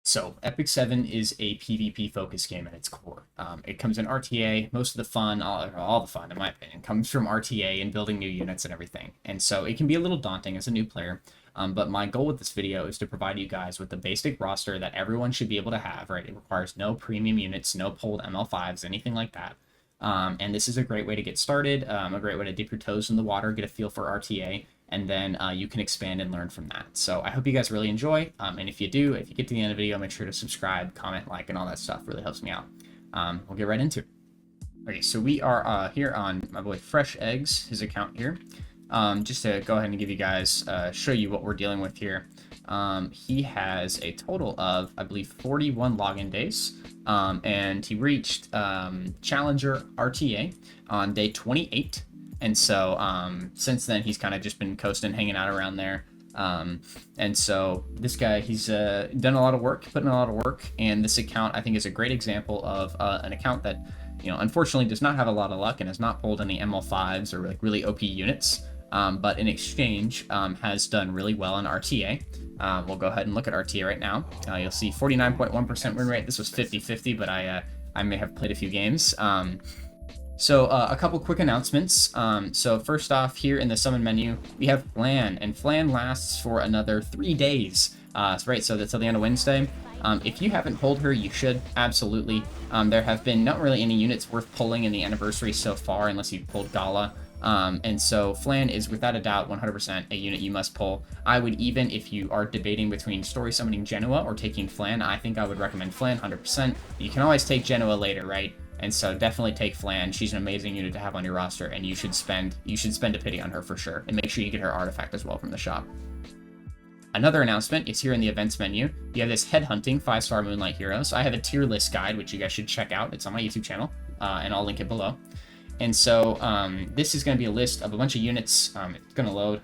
So, Epic 7 is a PvP focused game at its core. It comes in RTA. Most of the fun, all the fun, in my opinion, comes from RTA and building new units and everything. And so it can be a little daunting as a new player. But my goal with this video is to provide you guys with the basic roster that everyone should be able to have, right? It requires no premium units, no pulled ML5s, anything like that. And this is a great way to get started, a great way to dip your toes in the water, get a feel for RTA, and then you can expand and learn from that. So I hope you guys really enjoy, and if you do, if you get to the end of the video, make sure to subscribe, comment, like, and all that stuff. Really helps me out. We'll get right into it. Okay, so we are here on my boy FreshEggs, his account here. Just to go ahead and give you guys, show you what we're dealing with here. He has a total of, I believe, 41 login days, and he reached Challenger RTA on day 28. And so since then, he's kind of just been coasting, hanging out around there. And so this guy, he's done a lot of work, put in a lot of work, and this account, I think, is a great example of an account that, you know, unfortunately does not have a lot of luck and has not pulled any ML5s or like really OP units. But in exchange, has done really well in RTA. We'll go ahead and look at RTA right now. You'll see 49.1% win rate. This was 50-50, but I may have played a few games. So a couple quick announcements. So first off, here in the summon menu, we have Flan, and Flan lasts for another 3 days. Right, so that's till the end of Wednesday. If you haven't pulled her, you should, absolutely. There have been not really any units worth pulling in the anniversary so far, unless you pulled Gala. And so Flan is without a doubt 100% a unit you must pull. I would, even if you are debating between story summoning Genoa or taking Flan, I think I would recommend Flan 100%. You can always take Genoa later, right? And so definitely take Flan. She's an amazing unit to have on your roster, and you should spend a pity on her for sure. And make sure you get her artifact as well from the shop. Another announcement is here in the events menu. You have this headhunting 5-star Moonlight Heroes. I have a tier list guide, which you guys should check out. It's on my YouTube channel, and I'll link it below. And so this is going to be a list of a bunch of units. It's going to load.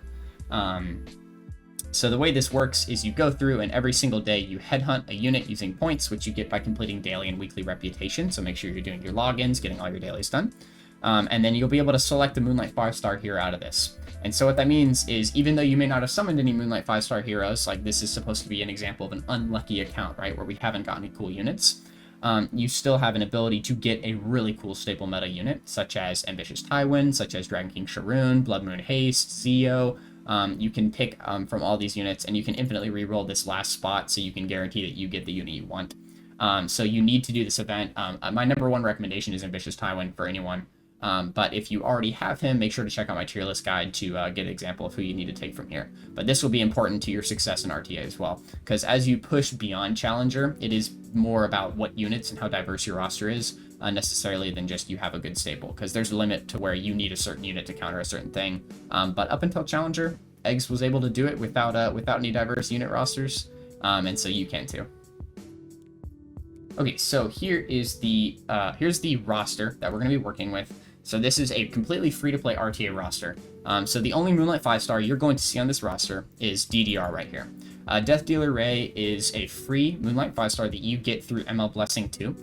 So the way this works is you go through, and every single day you headhunt a unit using points, which you get by completing daily and weekly reputation. So make sure you're doing your logins, getting all your dailies done. And then you'll be able to select a Moonlight 5-star hero out of this. And so what that means is, even though you may not have summoned any Moonlight 5-star heroes, like this is supposed to be an example of an unlucky account, right, where we haven't got any cool units, you still have an ability to get a really cool staple meta unit, such as Ambitious Tywin, such as Dragon King Sharoon, Blood Moon Haste, Zio. You can pick from all these units, and you can infinitely reroll this last spot, so you can guarantee that you get the unit you want. So you need to do this event. My number one recommendation is Ambitious Tywin for anyone. But if you already have him, make sure to check out my tier list guide to get an example of who you need to take from here. But this will be important to your success in RTA as well, because as you push beyond Challenger, it is more about what units and how diverse your roster is, necessarily than just you have a good staple, because there's a limit to where you need a certain unit to counter a certain thing. But up until Challenger, Eggs was able to do it without any diverse unit rosters, and so you can too. Okay, so here's the roster that we're going to be working with. So this is a completely free-to-play RTA roster. So the only Moonlight 5-star you're going to see on this roster is DDR right here. Death Dealer Ray is a free Moonlight 5-star that you get through ML Blessing 2.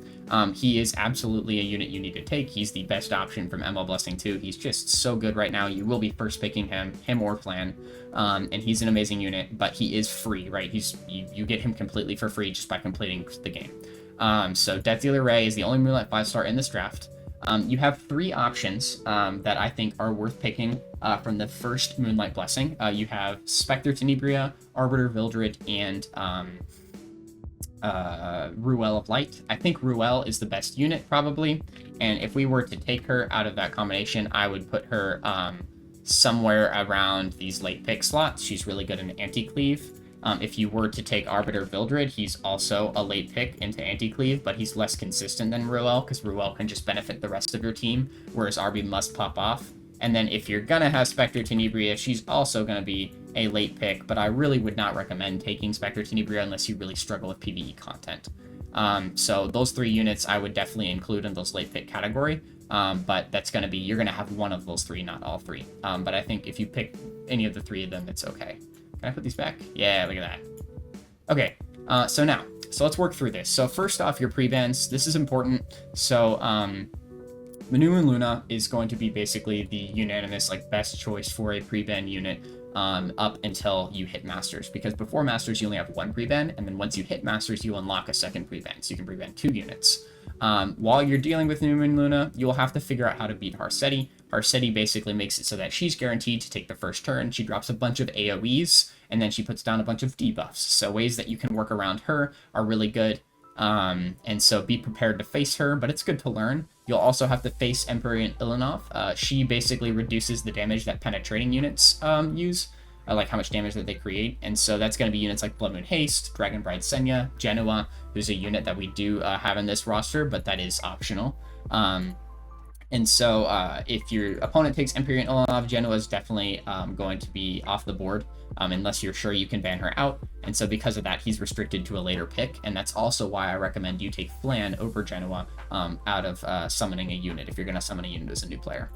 He is absolutely a unit you need to take. He's the best option from ML Blessing 2. He's just so good right now. You will be first picking him or Flan. And he's an amazing unit, but he is free, right? You get him completely for free just by completing the game. So Death Dealer Ray is the only Moonlight 5-star in this draft. You have 3 options that I think are worth picking from the first Moonlight Blessing. You have Spectre Tenebria, Arbiter Vildred, and Ruel of Light. I think Ruel is the best unit, probably. And if we were to take her out of that combination, I would put her somewhere around these late pick slots. She's really good in anti-cleave. If you were to take Arbiter Vildred, he's also a late pick into anti-cleave, but he's less consistent than Ruel, because Ruel can just benefit the rest of your team, whereas Arby must pop off. And then if you're gonna have Spectre Tenebria, she's also gonna be a late pick, but I really would not recommend taking Spectre Tenebria unless you really struggle with PvE content. So those 3 units I would definitely include in those late pick category, but that's gonna be, you're gonna have one of those 3, not all 3. But I think if you pick any of the 3 of them, it's okay. Can I put these back? Yeah, look at that. Okay, so let's work through this. So first off, your pre-bans. This is important. So Manu and Luna is going to be basically the unanimous best choice for a pre-ban unit. up until you hit Masters, because before Masters you only have one pre-ban, and then once you hit Masters you unlock a second pre-ban, so you can pre-ban 2 units. While you're dealing with New Moon Luna, you'll have to figure out how to beat Harsetti. Harsetti basically makes it so that she's guaranteed to take the first turn. She drops a bunch of AoEs, and then she puts down a bunch of debuffs. So ways that you can work around her are really good. And so be prepared to face her, but it's good to learn. You'll also have to face Emperor Ilanov. She basically reduces the damage that penetrating units use, like how much damage that they create. And so that's going to be units like Blood Moon Haste, Dragon Bride Senya, Genoa, who's a unit that we do have in this roster, but that is optional. And so if your opponent takes Empyrean Ilanov, Genoa is definitely going to be off the board unless you're sure you can ban her out. And so because of that, he's restricted to a later pick. And that's also why I recommend you take Flan over Genoa out of summoning a unit if you're going to summon a unit as a new player.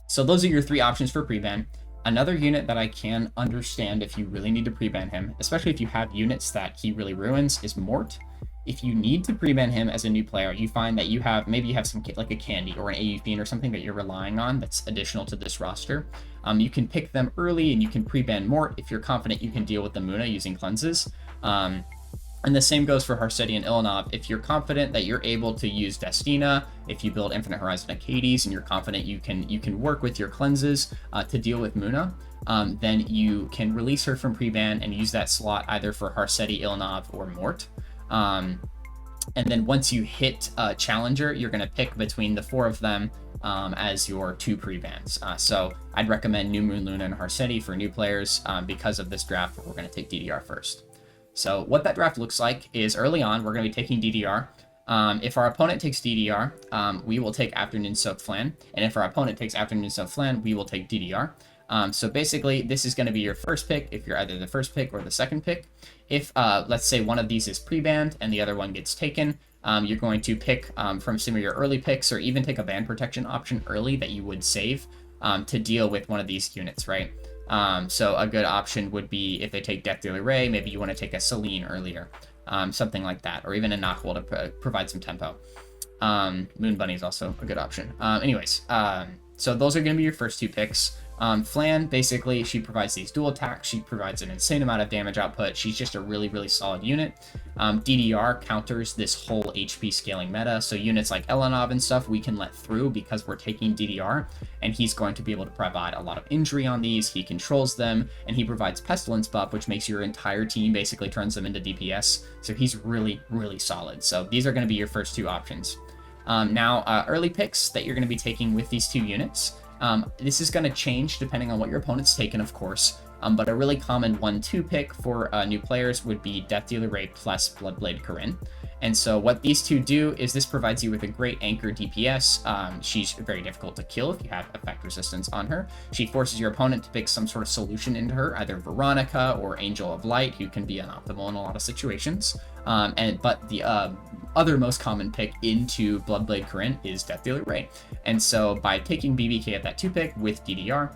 So those are your 3 options for pre-ban. Another unit that I can understand if you really need to pre-ban him, especially if you have units that he really ruins, is Mort. If you need to pre-ban him as a new player, you find that you have some like a Candy or an AU Fiend or something that you're relying on that's additional to this roster. You can pick them early and you can pre-ban Mort if you're confident you can deal with the Muna using cleanses. And the same goes for Harsetti and Ilanov. If you're confident that you're able to use Destina, if you build Infinite Horizon Acades and you're confident you can work with your cleanses to deal with Muna, then you can release her from pre-ban and use that slot either for Harsetti, Ilanov, or Mort. And then once you hit Challenger, you're going to pick between the 4 of them as your 2 pre-bans. So I'd recommend New Moon Luna and Harsetti for new players because of this draft. We're going to take DDR first. So what that draft looks like is early on, we're going to be taking DDR. If our opponent takes DDR, we will take Afternoon Soak Flan. And if our opponent takes Afternoon Soak Flan, we will take DDR. So basically, this is going to be your first pick if you're either the first pick or the second pick. If, let's say, one of these is pre-banned and the other one gets taken, you're going to pick from some of your early picks, or even take a ban protection option early that you would save to deal with one of these units, right? So a good option would be if they take Death Dealer Ray, maybe you want to take a Celine earlier, something like that, or even a Knockwell to provide some tempo. Moon Bunny is also a good option. So those are going to be your first 2 picks. Flan, basically, she provides these dual attacks. She provides an insane amount of damage output. She's just a really, really solid unit. DDR counters this whole HP scaling meta. So units like Elanov and stuff, we can let through because we're taking DDR, and he's going to be able to provide a lot of injury on these. He controls them, and he provides Pestilence buff, which makes your entire team basically turns them into DPS. So he's really, really solid. So these are going to be your first 2 options. Now, early picks that you're going to be taking with these 2 units. This is going to change depending on what your opponent's taken, of course, but a really common 1-2 pick for new players would be Death Dealer Ray plus Bloodblade Corinne. And so what these 2 do is this provides you with a great anchor DPS. She's very difficult to kill if you have effect resistance on her. She forces your opponent to pick some sort of solution into her, either Veronica or Angel of Light, who can be unoptimal in a lot of situations. But the other most common pick into Bloodblade Corinne is Death Dealer Ray. And so by taking BBK at that 2 pick with DDR,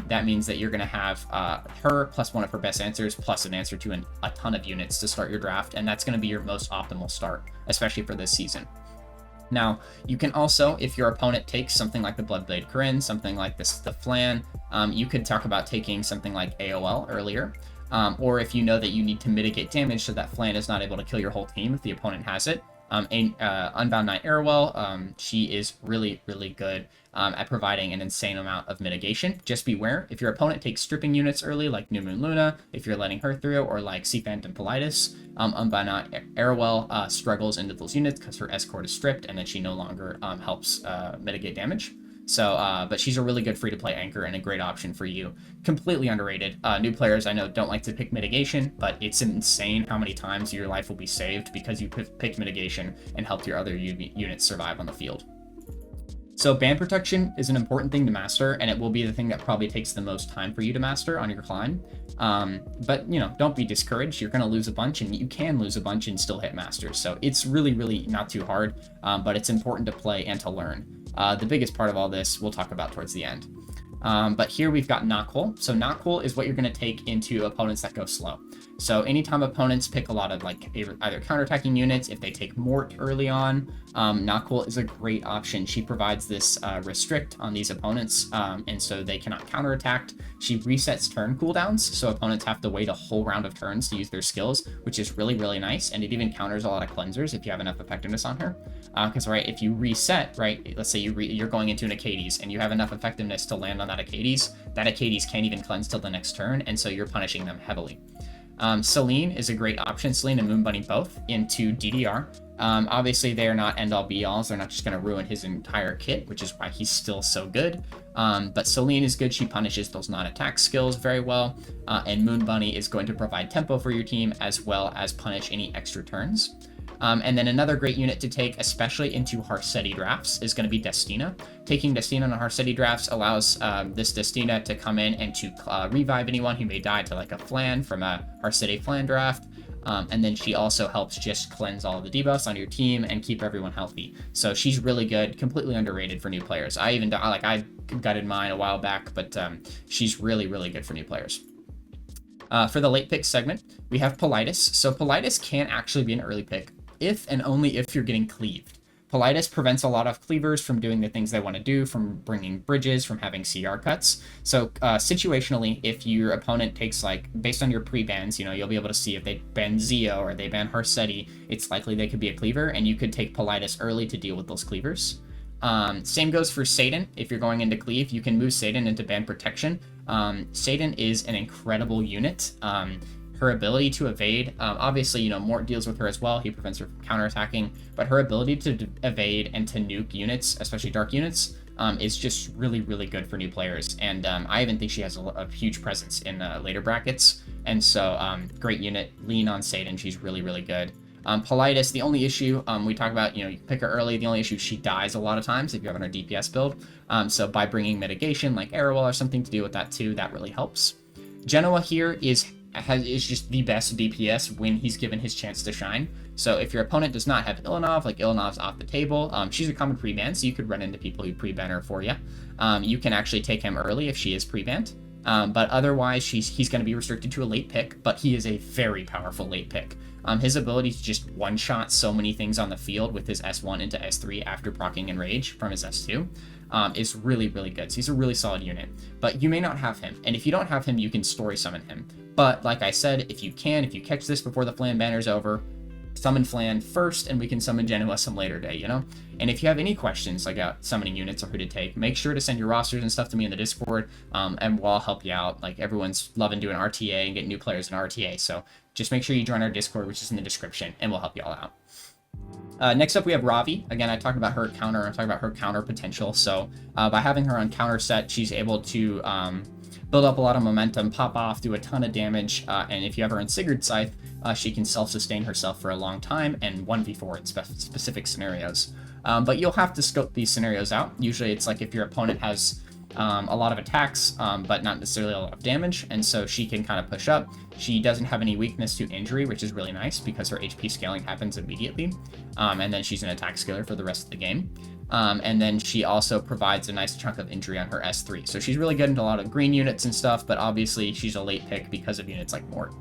that means that you're going to have her plus one of her best answers plus an answer to a ton of units to start your draft, and that's going to be your most optimal start, especially for this season. Now, you can also, if your opponent takes something like the Bloodblade Corinne, something like the Flan, you could talk about taking something like AOL earlier. Or if you know that you need to mitigate damage so that Flan is not able to kill your whole team if the opponent has it. Unbound Knight Arrowell, she is really, really good at providing an insane amount of mitigation. Just beware, if your opponent takes stripping units early, like New Moon Luna, if you're letting her through, or like Sea Phantom Politis, Unbound Knight Arrowell struggles into those units because her escort is stripped, and then she no longer helps mitigate damage. So, but she's a really good free-to-play anchor and a great option for you. Completely underrated. New players, I know, don't like to pick mitigation, but it's insane how many times your life will be saved because you picked mitigation and helped your other units survive on the field. So ban protection is an important thing to master, and it will be the thing that probably takes the most time for you to master on your climb. But, you know, don't be discouraged. You're going to lose a bunch, and you can lose a bunch and still hit masters. So it's really, really not too hard, but it's important to play and to learn. The biggest part of all this we'll talk about towards the end. But here we've got Knockhole. So Knockhole is what you're going to take into opponents that go slow. So anytime opponents pick a lot of like either counterattacking units, if they take Mort early on, Knockhole is a great option. She provides this restrict on these opponents, and so they cannot counterattack. She resets turn cooldowns, so opponents have to wait a whole round of turns to use their skills, which is really, really nice. And it even counters a lot of cleansers if you have enough effectiveness on her. Because right, if you reset, right, let's say you're going into an Acades and you have enough effectiveness to land on that Acades can't even cleanse till the next turn, and so you're punishing them heavily. Celine is a great option. Celine and Moon Bunny both into DDR. Obviously, they are not end-all be-alls. They're not just going to ruin his entire kit, which is why he's still so good. But Celine is good. She punishes those non-attack skills very well. And Moon Bunny is going to provide tempo for your team as well as punish any extra turns. And then another great unit to take, especially into Harsetti drafts, is going to be Destina. Taking Destina on Harsetti drafts allows this Destina to come in and to revive anyone who may die to like a Flan from a Harsetti Flan draft. And then she also helps just cleanse all of the debuffs on your team and keep everyone healthy. So she's really good, completely underrated for new players. I gutted mine a while back, but she's really, really good for new players. For the late pick segment, we have Politis. So Politis can actually be an early pick if and only if you're getting cleaved. Politis prevents a lot of cleavers from doing the things they want to do, from bringing bridges, from having CR cuts. So situationally, if your opponent takes, like, based on your pre-bans, you'll be able to see if they ban Zio or they ban Harsetti, it's likely they could be a cleaver, and you could take Politis early to deal with those cleavers. Same goes for Satan. If you're going into cleave, you can move Satan into ban protection. Satan is an incredible unit. Her ability to evade, obviously, Mort deals with her as well. He prevents her from counterattacking, but her ability to evade and to nuke units, especially dark units, is just really, really good for new players. And I even think she has a huge presence in later brackets. And so, great unit. Lean on Satan. She's really, really good. Politis, the only issue, we talk about, you pick her early. The only issue, she dies a lot of times if you have her DPS build. So by bringing mitigation like Arrowwell or something to deal with that too, that really helps. Genoa here is just the best DPS when he's given his chance to shine. So if your opponent does not have Ilanov, like Ilanov's off the table, she's a common pre-ban, so you could run into people who pre-ban her for you. You can actually take him early if she is pre-banned. But otherwise, he's going to be restricted to a late pick, but he is a very powerful late pick. His ability to just one-shot so many things on the field with his S1 into S3 after proccing Enrage from his S2 is really, really good. So he's a really solid unit. But you may not have him, and if you don't have him, you can story summon him. But like I said, if you catch this before the Flan banner's over, summon Flan first, and we can summon Genoa some later day, And if you have any questions like summoning units or who to take, make sure to send your rosters and stuff to me in the Discord, and we'll help you out. Like, everyone's loving doing RTA and getting new players in RTA, so just make sure you join our Discord, which is in the description, and we'll help you all out. Next up, we have Ravi. Again, I talked about her counter potential. So by having her on counter set, she's able to build up a lot of momentum, pop off, do a ton of damage, and if you have her in Sigurd Scythe, she can self-sustain herself for a long time and 1v4 in specific scenarios. But you'll have to scope these scenarios out. Usually it's like if your opponent has a lot of attacks, but not necessarily a lot of damage, and so she can kind of push up. She doesn't have any weakness to injury, which is really nice because her HP scaling happens immediately, and then she's an attack scaler for the rest of the game. And then she also provides a nice chunk of injury on her S3. So she's really good into a lot of green units and stuff, but obviously she's a late pick because of units like Mort.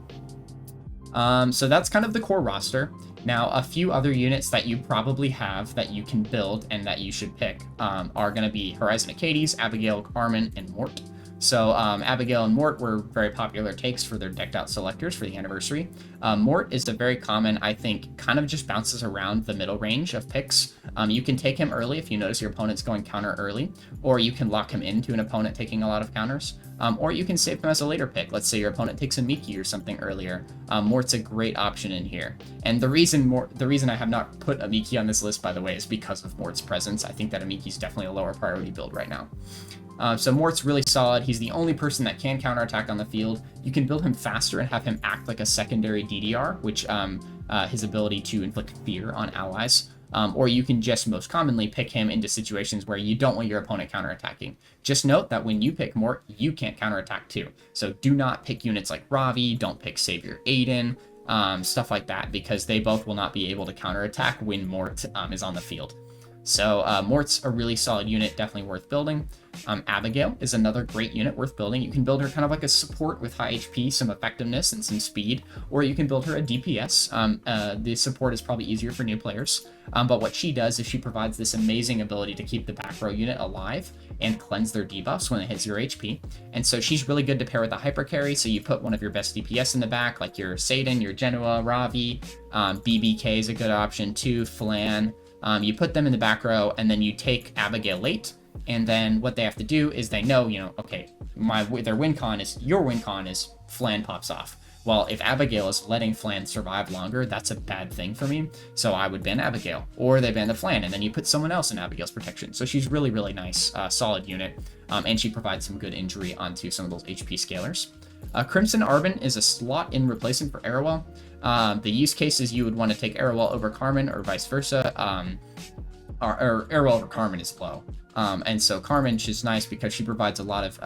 So that's kind of the core roster. Now, a few other units that you probably have that you can build and that you should pick are going to be Horizon Acades, Abigail, Carmen, and Mort. So Abigail and Mort were very popular takes for their decked out selectors for the anniversary. Mort is the very common, I think, kind of just bounces around the middle range of picks. You can take him early if you notice your opponent's going counter early, or you can lock him into an opponent taking a lot of counters, or you can save him as a later pick. Let's say your opponent takes a Miki or something earlier. Mort's a great option in here. And the reason I have not put a Miki on this list, by the way, is because of Mort's presence. I think that a Miki is definitely a lower priority build right now. So Mort's really solid. He's the only person that can counterattack on the field. You can build him faster and have him act like a secondary DDR, which his ability to inflict fear on allies. Or you can just most commonly pick him into situations where you don't want your opponent counterattacking. Just note that when you pick Mort, you can't counterattack too. So do not pick units like Ravi, don't pick Savior Aiden, stuff like that, because they both will not be able to counterattack when Mort is on the field. So Mort's a really solid unit, definitely worth building. Abigail is another great unit worth building. You can build her kind of like a support with high HP, some effectiveness, and some speed, or you can build her a DPS. The support is probably easier for new players, but what she does is she provides this amazing ability to keep the back row unit alive and cleanse their debuffs when it hits 0 HP. And so she's really good to pair with a hyper carry, so you put one of your best DPS in the back, like your Satan, your Genoa, Ravi, BBK is a good option too, Flan. You put them in the back row, and then you take Abigail late, and then what they have to do is they know, okay, their win con is, your win con is Flan pops off. Well, if Abigail is letting Flan survive longer, that's a bad thing for me, so I would ban Abigail. Or they ban the Flan, and then you put someone else in Abigail's protection. So she's really, really nice, solid unit, and she provides some good injury onto some of those HP scalers. Crimson Arbin is a slot in replacement for Arrowell. The use cases you would want to take Arrowell over Carmen or vice versa, or Arrowell over Carmen is low. And so Carmen, she's nice because she provides a lot of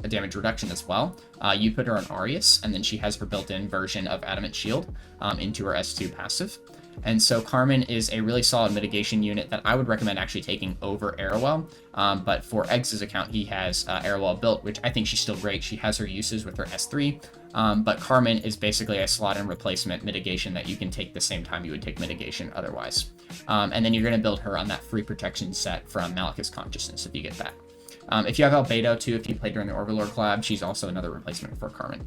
damage reduction as well. You put her on Arius, and then she has her built-in version of Adamant Shield into her S2 passive. And so Carmen is a really solid mitigation unit that I would recommend actually taking over Arrowell. But for Eggs' account, he has Arrowell built, which I think she's still great. She has her uses with her S3. But Carmen is basically a slot-in replacement mitigation that you can take the same time you would take mitigation otherwise. And then you're going to build her on that free protection set from Malachus Consciousness if you get that. If you have Albedo too, if you played during the Overlord collab, she's also another replacement for Carmen.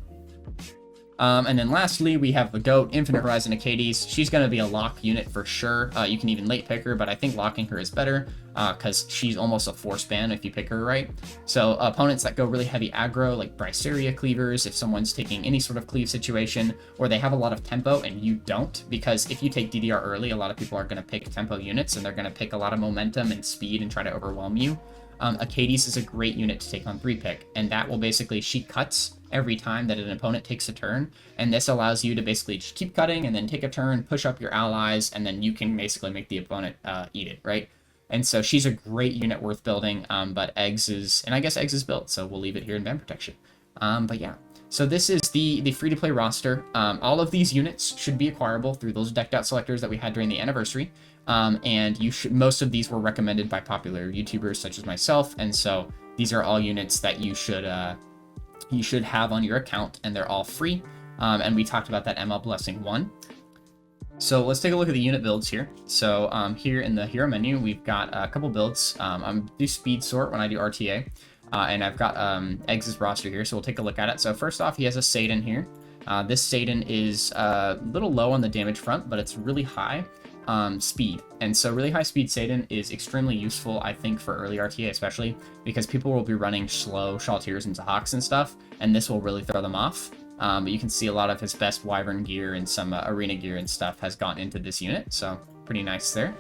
And then lastly, we have the GOAT, Infinite Horizon Acades. She's going to be a lock unit for sure. You can even late pick her, but I think locking her is better because she's almost a force ban if you pick her right. So opponents that go really heavy aggro, like Bryceria cleavers, if someone's taking any sort of cleave situation, or they have a lot of tempo and you don't, because if you take DDR early, a lot of people are going to pick tempo units and they're going to pick a lot of momentum and speed and try to overwhelm you. Acades is a great unit to take on 3-pick, and that will basically, she cuts every time that an opponent takes a turn, and this allows you to basically just keep cutting and then take a turn, push up your allies, and then you can basically make the opponent eat it, right? And so she's a great unit worth building, but Eggs is, and I guess Eggs is built, so we'll leave it here in ban protection. But yeah, so this is the free-to-play roster. All of these units should be acquirable through those decked out selectors that we had during the anniversary. And most of these were recommended by popular YouTubers such as myself, and so these are all units that you should have on your account, and they're all free. And we talked about that ML Blessing 1. So let's take a look at the unit builds here. So here in the hero menu, we've got a couple builds. I do speed sort when I do RTA, and I've got Eggs' roster here, so we'll take a look at it. So first off, he has a Satan here. This Satan is a little low on the damage front, but it's really high speed, and so really high speed Satan is extremely useful, I think, for early RTA, especially because people will be running slow Shouteers into Hawks and stuff, and this will really throw them off. But you can see a lot of his best Wyvern gear and some arena gear and stuff has gone into this unit, so pretty nice there.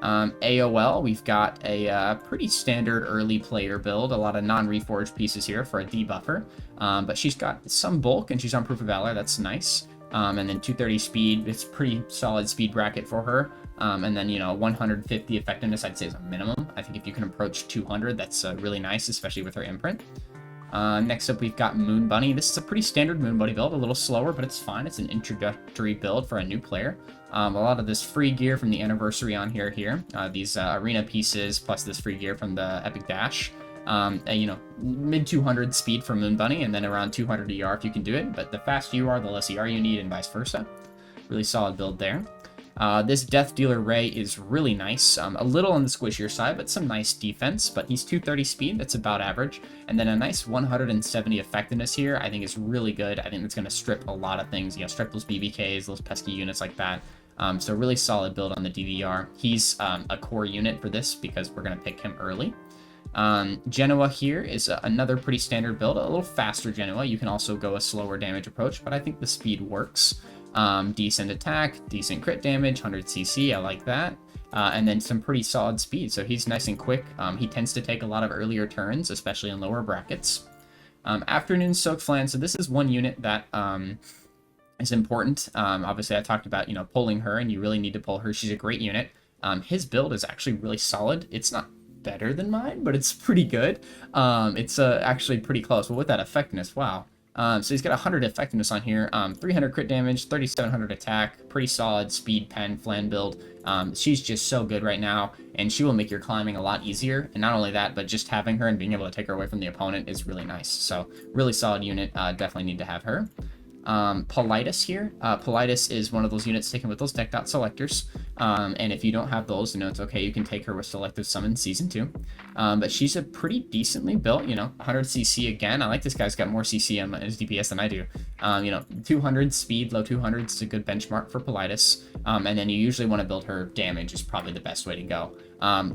AOL, we've got a pretty standard early player build, a lot of non-reforged pieces here for a debuffer, but she's got some bulk and she's on Proof of Valor, that's nice. And then 230 speed, it's pretty solid speed bracket for her. And then, 150 effectiveness, I'd say is a minimum. I think if you can approach 200, that's really nice, especially with her imprint. Next up, we've got Moon Bunny. This is a pretty standard Moon Bunny build, a little slower, but it's fine. It's an introductory build for a new player. A lot of this free gear from the anniversary on here. These arena pieces, plus this free gear from the Epic Dash. Mid 200 speed for Moon Bunny, and then around 200 ER if you can do it, but the faster you are, the less ER you need, and vice versa. Really solid build there. This Death Dealer Ray is really nice, a little on the squishier side, but some nice defense, but he's 230 speed, that's about average, and then a nice 170 effectiveness here, I think is really good. I think it's going to strip a lot of things, strip those BBKs, those pesky units like that. So really solid build on the DDR. He's a core unit for this because we're going to pick him early. Genoa here is another pretty standard build, a little faster Genoa. You can also go a slower damage approach, but I think the speed works. Decent attack, decent crit damage, 100cc, I like that. And then some pretty solid speed, so he's nice and quick. He tends to take a lot of earlier turns, especially in lower brackets. Afternoon Soak Flan, so this is one unit that is important. Obviously, I talked about, pulling her, and you really need to pull her. She's a great unit. His build is actually really solid. It's not better than mine, but it's pretty good. It's actually pretty close. Well, with that effectiveness, wow. So he's got 100 effectiveness on here, 300 crit damage, 3700 attack, pretty solid speed pen flan build. She's just so good right now, and she will make your climbing a lot easier. And not only that, but just having her and being able to take her away from the opponent is really nice. So really solid unit, definitely need to have her. Politis here. Politis is one of those units taken with those deck dot selectors. And if you don't have those, it's okay. You can take her with Selective Summon Season 2. But she's a pretty decently built, 100 CC again. I like this guy's got more CC on his DPS than I do. 200 speed, low 200s is a good benchmark for Politis. And then you usually want to build her damage is probably the best way to go.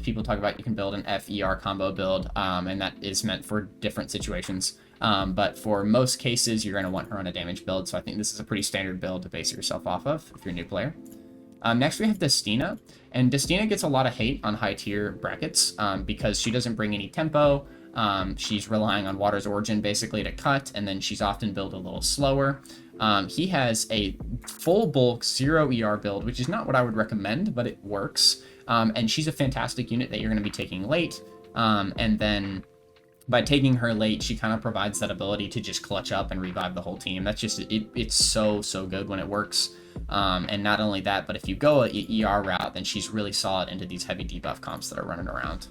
People talk about you can build an FER combo build, and that is meant for different situations. But for most cases, you're going to want her on a damage build, so I think this is a pretty standard build to base yourself off of if you're a new player. Next, we have Destina, and Destina gets a lot of hate on high-tier brackets because she doesn't bring any tempo. She's relying on Water's Origin basically to cut, and then she's often built a little slower. He has a full bulk 0 ER build, which is not what I would recommend, but it works. And she's a fantastic unit that you're going to be taking late, and then by taking her late, she kind of provides that ability to just clutch up and revive the whole team. That's just, it's so good when it works. And not only that, but if you go a ER route, then she's really solid into these heavy debuff comps that are running around.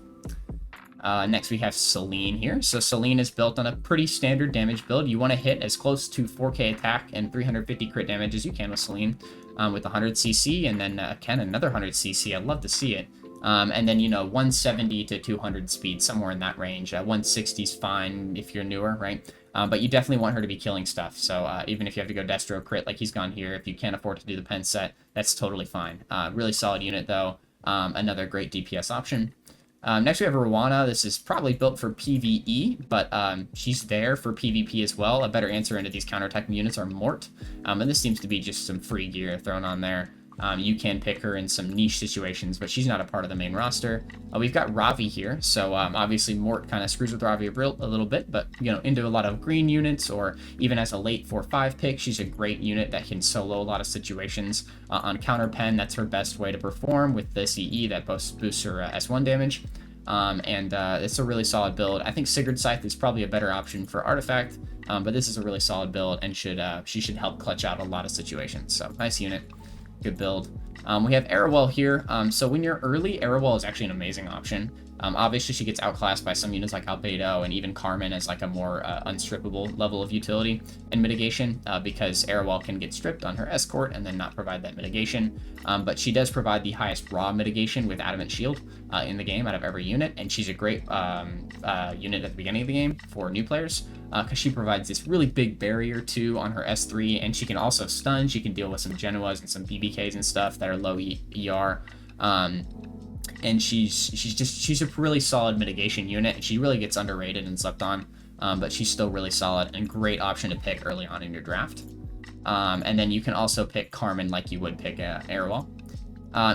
Next, we have Celine here. So Celine is built on a pretty standard damage build. You want to hit as close to 4k attack and 350 crit damage as you can with Celine, with 100 CC, and then again, another 100 CC. I'd love to see it. And then, 170 to 200 speed, somewhere in that range. 160 is fine if you're newer, right? But you definitely want her to be killing stuff. So even if you have to go Destro crit like he's gone here, if you can't afford to do the pen set, that's totally fine. Really solid unit, though. Another great DPS option. Next, we have Rwana. This is probably built for PvE, but she's there for PvP as well. A better answer into these counterattacking units are Mort. And this seems to be just some free gear thrown on there. You can pick her in some niche situations, but she's not a part of the main roster. We've got Ravi here, so obviously Mort kind of screws with Ravi a little bit, but into a lot of green units, or even as a late 4-5 pick, she's a great unit that can solo a lot of situations. On counter pen, that's her best way to perform with the CE that boosts her S1 damage. And it's a really solid build. I think Sigurd Scythe is probably a better option for Artifact, but this is a really solid build, and she should help clutch out a lot of situations. So nice unit. Good build. We have Arowell here. So when you're early, Arowell is actually an amazing option. Obviously, she gets outclassed by some units like Albedo and even Carmen as like a more unstrippable level of utility and mitigation because Arowell can get stripped on her escort and then not provide that mitigation. But she does provide the highest raw mitigation with Adamant Shield in the game out of every unit, and she's a great unit at the beginning of the game for new players because she provides this really big barrier too on her S3, and she can also stun. She can deal with some Genoas and some BBKs and stuff that are low ER. And she's a really solid mitigation unit, and she really gets underrated and slept on, but she's still really solid and great option to pick early on in your draft. And then you can also pick Carmen like you would pick Arowell.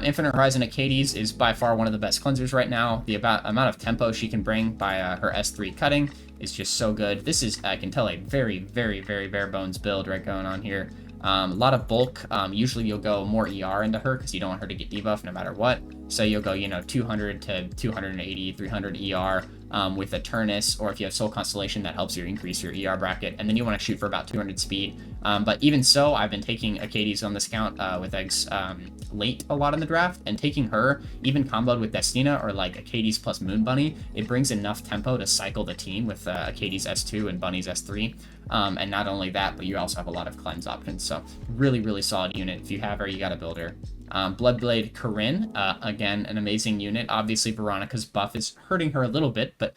Infinite Horizon Acades is by far one of the best cleansers right now. The amount of tempo she can bring by her S3 cutting is just so good. This is, I can tell, a very bare bones build right going on here. A lot of bulk. Usually you'll go more ER into her because you don't want her to get debuffed no matter what. So you'll go, 200 to 280, 300 ER with a Turnus, or if you have Soul Constellation, that helps you increase your ER bracket. And then you want to shoot for about 200 speed. But even so, I've been taking Acades on this count with eggs late a lot in the draft, and taking her, even comboed with Destina or like Acades plus Moon Bunny, it brings enough tempo to cycle the team with Acades S2 and Bunny's S3. And not only that, but you also have a lot of cleanse options. So really solid unit. If you have her, you got to build her. Bloodblade Corinne, again, an amazing unit. Obviously, Veronica's buff is hurting her a little bit, but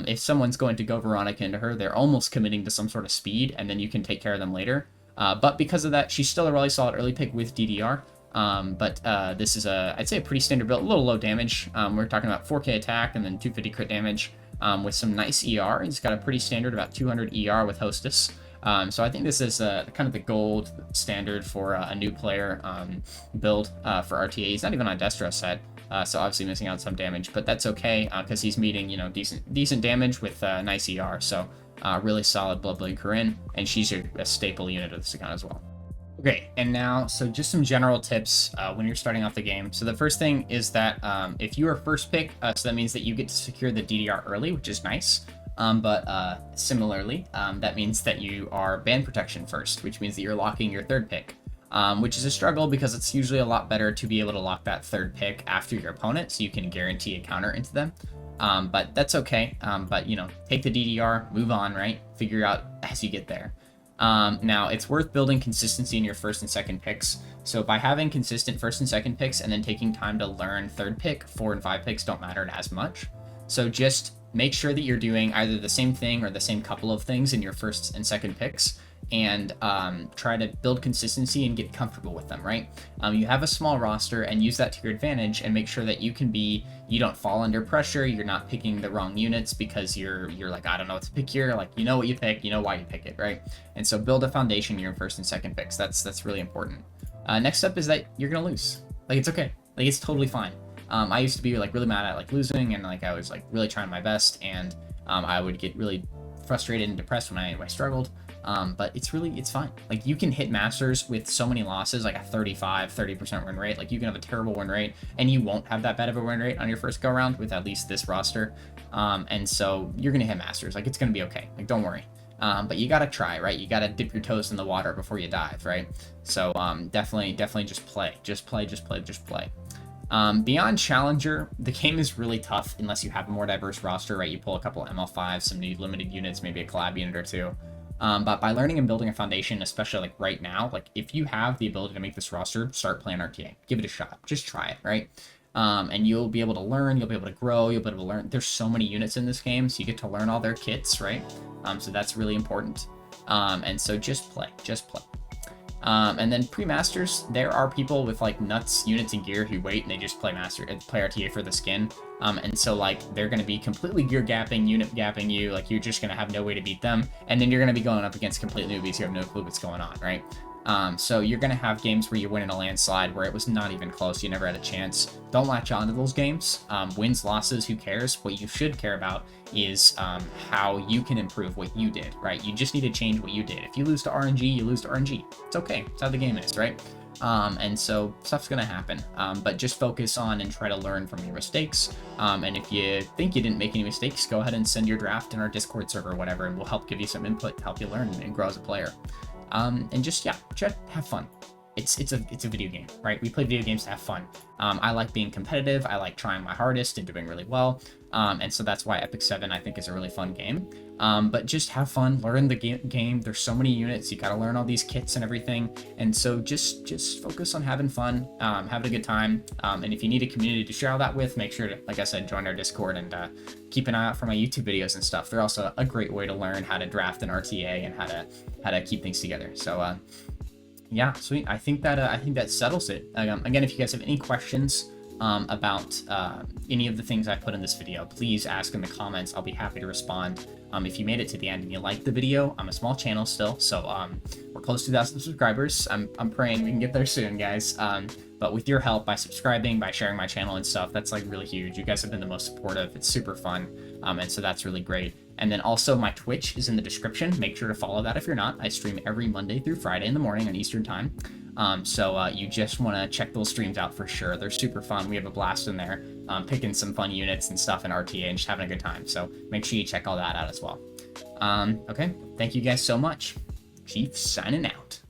if someone's going to go Veronica into her, they're almost committing to some sort of speed, and then you can take care of them later. But because of that, she's still a really solid early pick with DDR. But this is I'd say a pretty standard build, a little low damage. We're talking about 4k attack and then 250 crit damage with some nice ER. He's got a pretty standard, about 200 ER with Hostess. So I think this is kind of the gold standard for a new player build for RTA. He's not even on Destro set, so obviously missing out some damage, but that's okay because he's meeting decent damage with nice ER. So really solid Bloodblade Corinne, and she's a staple unit of this account as well. Okay, and now, so just some general tips when you're starting off the game. So the first thing is that if you are first pick, so that means that you get to secure the DDR early, which is nice. But similarly, that means that you are band protection first, which means that you're locking your third pick, which is a struggle because it's usually a lot better to be able to lock that third pick after your opponent so you can guarantee a counter into them. But that's okay. But, take the DDR, move on, right? Figure out as you get there. Now, it's worth building consistency in your first and second picks. So by having consistent first and second picks and then taking time to learn third pick, 4 and 5 picks don't matter as much. So just make sure that you're doing either the same thing or the same couple of things in your first and second picks, and try to build consistency and get comfortable with them, right? You have a small roster and use that to your advantage, and make sure that you don't fall under pressure. You're not picking the wrong units because you're like, I don't know what to pick here. Like, you know what you pick, you know why you pick it, right? And so build a foundation in your first and second picks. That's really important. Next up is that you're gonna lose. Like, it's okay. Like, it's totally fine. I used to be like really mad at like losing, and like I was like really trying my best, and I would get really frustrated and depressed when I struggled. But it's fine. Like, you can hit masters with so many losses, like a 30% win rate. Like, you can have a terrible win rate and you won't have that bad of a win rate on your first go round with at least this roster. And so you're gonna hit masters. Like, it's gonna be okay. Like, don't worry. But you gotta try, right? You gotta dip your toes in the water before you dive, right? So definitely just play. Just play. Beyond Challenger, the game is really tough unless you have a more diverse roster, right? You pull a couple ML5s, some new limited units, maybe a collab unit or two. But by learning and building a foundation, especially like right now, like if you have the ability to make this roster, start playing RTA. Give it a shot. Just try it, right? And you'll be able to learn, you'll be able to grow, you'll be able to learn. There's so many units in this game, so you get to learn all their kits, right? So that's really important. And so just play. And then pre-masters, there are people with like nuts units and gear who wait and they just play RTA for the skin. And so like they're going to be completely gear gapping, unit gapping you, like you're just going to have no way to beat them, and then you're going to be going up against complete newbies who have no clue what's going on, right? So you're going to have games where you win in a landslide where it was not even close, you never had a chance. Don't latch on to those games. Wins, losses, who cares? What you should care about is how you can improve what you did, right? You just need to change what you did. If you lose to RNG, you lose to RNG. It's okay. It's how the game is, right? And so stuff's gonna happen, but just focus on and try to learn from your mistakes. And if you think you didn't make any mistakes, go ahead and send your draft in our Discord server or whatever, and we'll help give you some input to help you learn and grow as a player. And just have fun. It's a video game, right? We play video games to have fun. I like being competitive. I like trying my hardest and doing really well. And so that's why Epic 7 I think is a really fun game. But just have fun, learn the game. There's so many units. You got to learn all these kits and everything. And so just focus on having fun, having a good time. And if you need a community to share all that with, make sure to, like I said, join our Discord and keep an eye out for my YouTube videos and stuff. They're also a great way to learn how to draft an RTA and how to keep things together. So yeah, sweet. I think that settles it. Again, if you guys have any questions about any of the things I put in this video, please ask in the comments. I'll be happy to respond. If you made it to the end and you liked the video, I'm a small channel still, so we're close to 2,000 subscribers. I'm praying we can get there soon, guys. But with your help, by subscribing, by sharing my channel and stuff, that's like really huge. You guys have been the most supportive. It's super fun, and so that's really great. And then also my Twitch is in the description. Make sure to follow that if you're not. I stream every Monday through Friday in the morning on Eastern time. So you just want to check those streams out for sure. They're super fun. We have a blast in there, picking some fun units and stuff in RTA and just having a good time. So make sure you check all that out as well. Okay, thank you guys so much. Chief signing out.